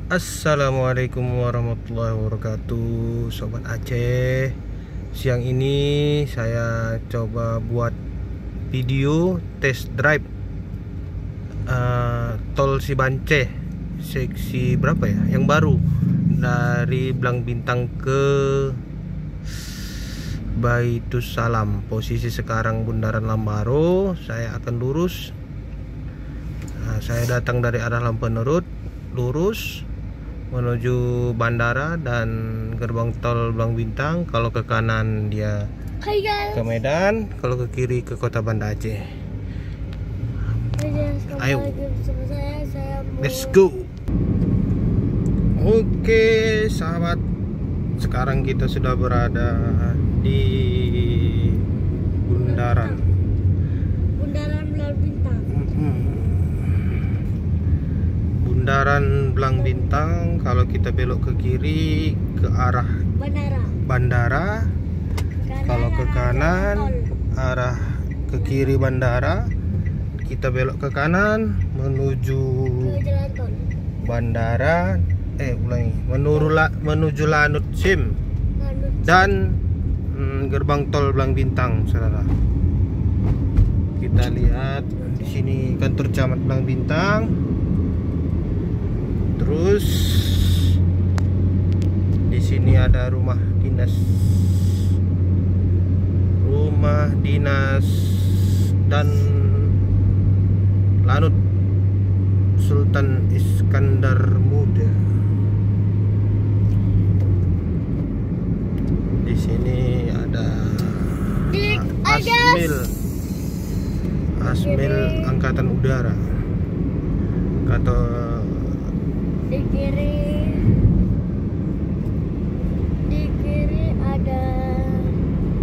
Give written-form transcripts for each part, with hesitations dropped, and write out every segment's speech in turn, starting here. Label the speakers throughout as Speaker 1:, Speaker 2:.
Speaker 1: Assalamualaikum warahmatullahi wabarakatuh, Sobat Aceh. Siang ini saya coba buat video test drive tol Sibanceh seksi berapa ya, yang baru dari Blang Bintang ke Baitus Salam. Posisi sekarang Bundaran Lambaro. Saya akan lurus. Saya datang dari arah Lampenerut, lurus menuju bandara dan gerbang tol Blang Bintang. Kalau ke kanan dia ke Medan, kalau ke kiri ke Kota Banda Aceh. Ayo, let's go. Oke sahabat, sekarang kita sudah berada di Bundaran
Speaker 2: Blang Bintang.
Speaker 1: Bundaran Blang Bintang. Kalau kita belok ke kiri ke arah bandara, kalau ke kanan arah ke kiri bandara, kita belok ke kanan menuju bandara, menuju Lanut Sim dan gerbang tol Blang Bintang, saudara. Kita lihat di sini kantor camat Blang Bintang. Terus di sini ada rumah dinas dan Lanut Sultan Iskandar Muda. Di sini ada Asmil Angkatan Udara.
Speaker 2: Di kiri ada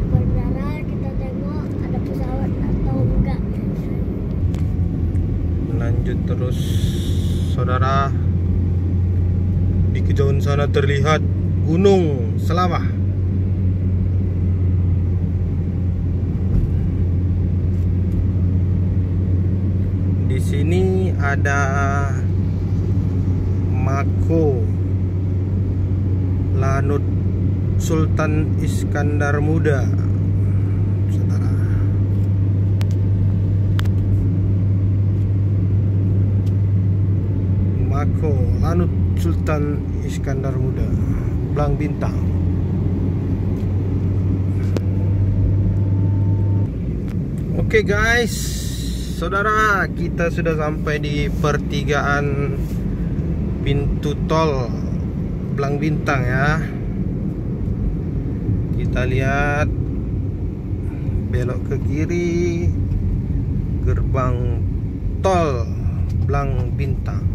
Speaker 2: bandara, kita tengok ada pesawat atau enggak.
Speaker 1: Lanjut terus, saudara. Di kejauhan sana terlihat Gunung Selamah. Di sini ada Mako Lanut Sultan Iskandar Muda, saudara. Mako Lanut Sultan Iskandar Muda, Blang Bintang. Oke guys, saudara, kita sudah sampai di pertigaan pintu tol Blang Bintang ya. Kita lihat belok ke kiri, gerbang tol Blang Bintang.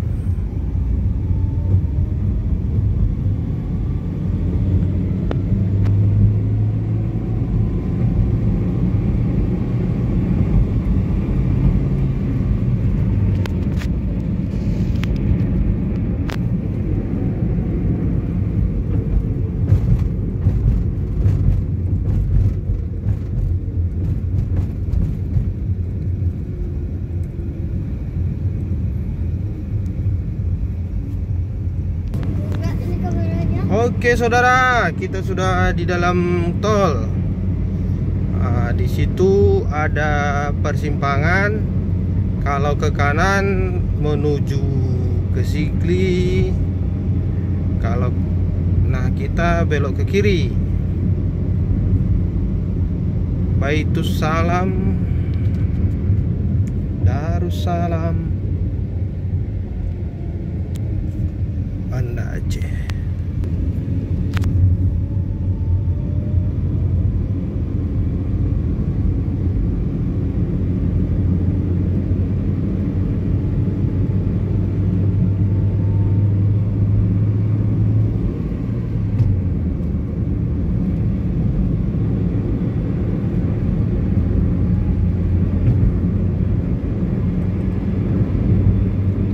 Speaker 1: Oke saudara, kita sudah di dalam tol. Di situ ada persimpangan. Kalau ke kanan menuju ke Sigli. Kita belok ke kiri, Baitus Salam, Darussalam, Banda Aceh.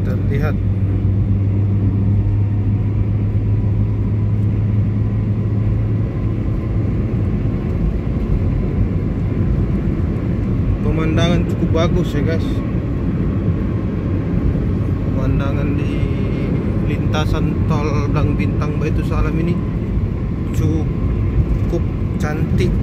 Speaker 1: Terlihat pemandangan cukup bagus ya guys. Pemandangan di lintas lintasan tol Dang Bintang Baitussalam ini cukup cantik.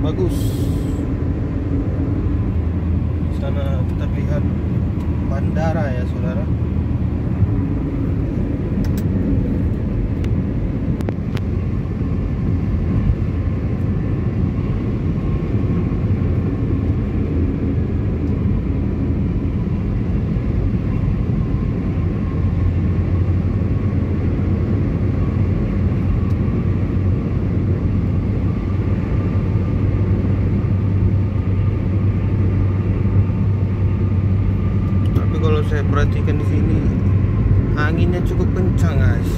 Speaker 1: Bagus. Di sana terlihat bandara ya, saudara. Saya perhatikan di sini anginnya cukup kencang, guys.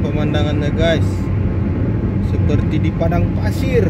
Speaker 1: Pemandangannya, guys, seperti di padang pasir.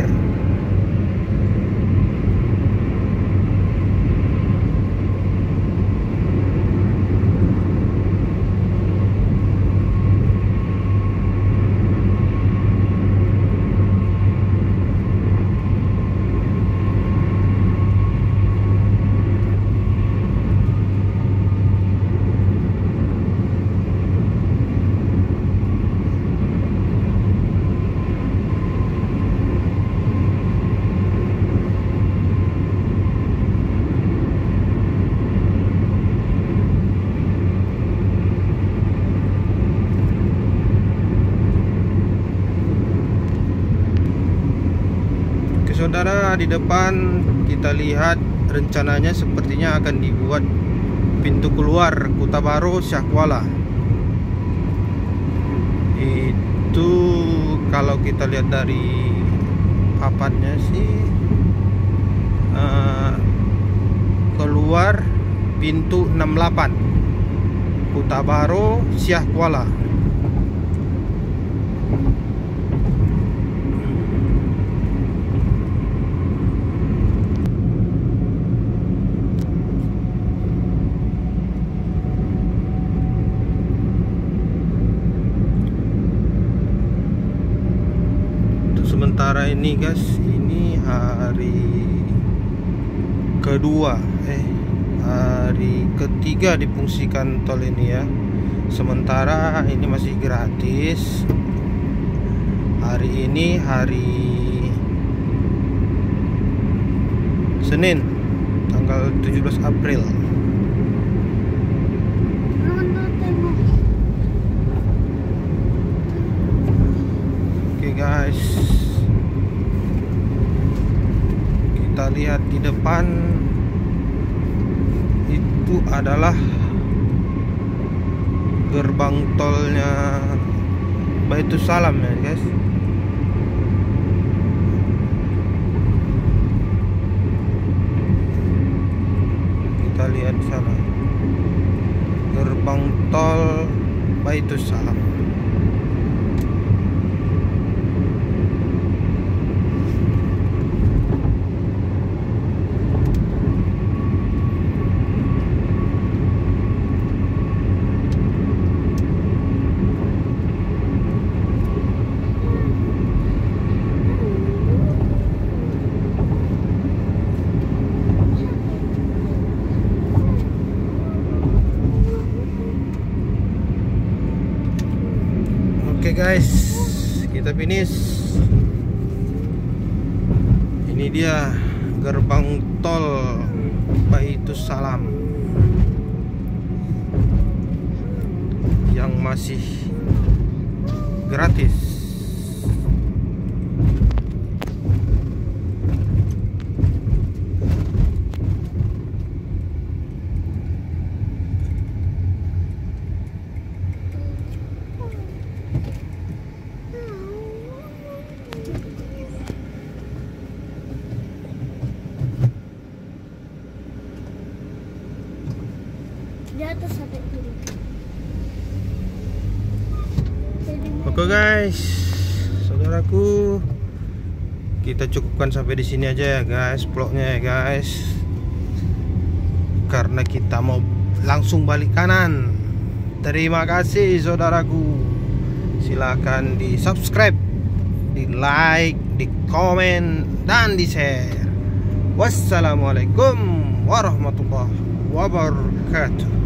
Speaker 1: Saudara, di depan kita lihat rencananya sepertinya akan dibuat pintu keluar Kota Baru Syah Kuala. Itu kalau kita lihat dari papannya sih keluar pintu 68 Kota Baru Syah Kuala. Sementara ini, guys, ini hari ketiga difungsikan tol ini ya. Sementara ini masih gratis. Hari ini hari Senin tanggal 17 April. Oke, guys, kita lihat di depan itu adalah gerbang tolnya Baitussalam ya, guys. Kita lihat di sana gerbang tol Baitussalam. guys, kita finish. Ini dia gerbang tol Baitus Salam yang masih gratis.
Speaker 2: Di atas sampai turun.
Speaker 1: Oke guys, saudaraku, kita cukupkan sampai di sini aja ya guys, vlognya ya guys, karena kita mau langsung balik kanan. Terima kasih saudaraku. Silahkan di subscribe, di like, di komen, dan di share. Wassalamualaikum warahmatullahi wabarakatuh.